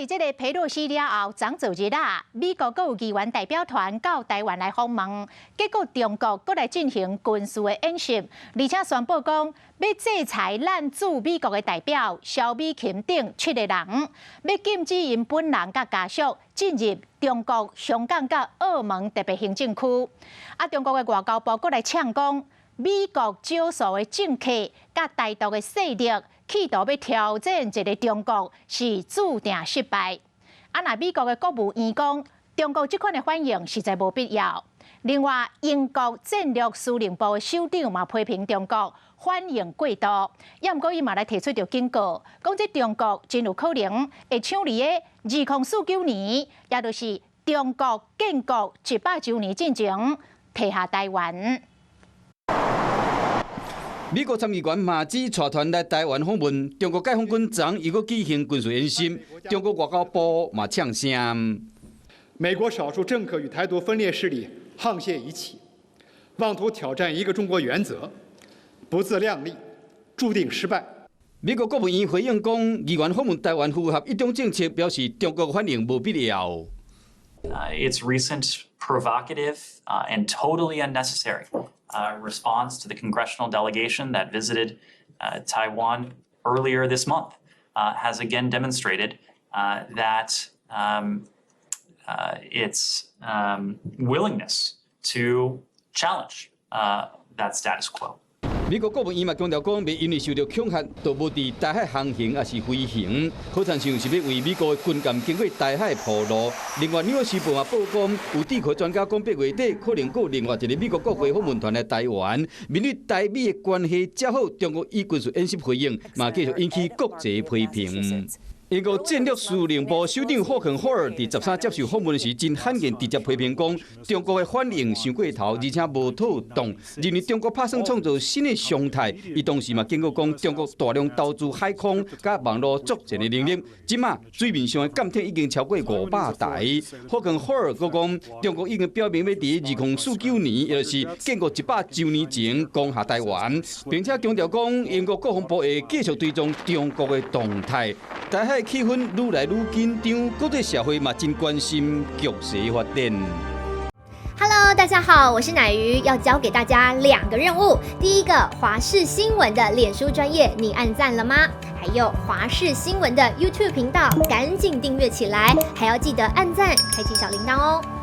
伫这个佩洛西了后，昨昨日啊，美国阁有议员代表团到台湾来访问，结果中国阁来进行军事的演习，而且宣布讲要制裁咱驻美国的代表肖美琴等7个人，要禁止因本人甲家属进入中国香港甲澳门特别行政区。啊，中国的外交部阁来呛讲，美国少数的政客甲台独的势力。 企图要挑战一个中国是注定失败。啊，那美国的国务院讲，中国这款的反应实在无必要。另外，英国战略司令部的首长嘛批评中国反应过度，也毋过伊嘛来提出着警告，讲这中国真有可能会抢离的2049年，也就是中国建国100周年进前摕下台湾。 美国参议员马基带团来台湾访问，中国解放军昨又搁举行军事演习，中国外交部嘛呛声。美国少数政客与台独分裂势力沆瀣一气，妄图挑战一个中国原则，不自量力，注定失败。美国国务院回应讲，议员访问台湾符合一中政策，表示中国反应无必要。Its recent provocative and totally unnecessary. Response to the congressional delegation that visited Taiwan earlier this month has again demonstrated that its willingness to challenge that status quo. 美国国务院嘛强调讲，袂因为受到恐吓，就无伫台海航行也是飞行，好像是要为美国的军舰经过台海铺路。另外，《纽约时报》嘛报讲，有地壳专家讲，8月底可能有另外一个美国国会访问团来台湾，面对台美的关系较好，中国以军事演习回应，嘛继续引起国际批评。 英国战略司令部首长霍肯霍尔伫13接受访问时，真罕见直接批评讲，中国的反应伤过头，而且无妥当，认为中国打算创造新的常态。伊同时嘛警告讲，中国大量投资海空甲网络作战的能力，即马水面上的舰艇已经超过500台。霍肯霍尔阁讲，中国已经表明要伫2049年，也就是建国100周年前攻下台湾，并且强调讲，英国国防部会继续追踪中国的动态。台海 气氛愈来愈紧张，国际社会嘛真关心局势发展。Hello， 大家好，我是乃瑜，要教给大家2个任务。第一个，华视新闻的脸书专页，你按赞了吗？还有华视新闻的 YouTube 频道，赶紧订阅起来，还要记得按赞，开启小铃铛哦。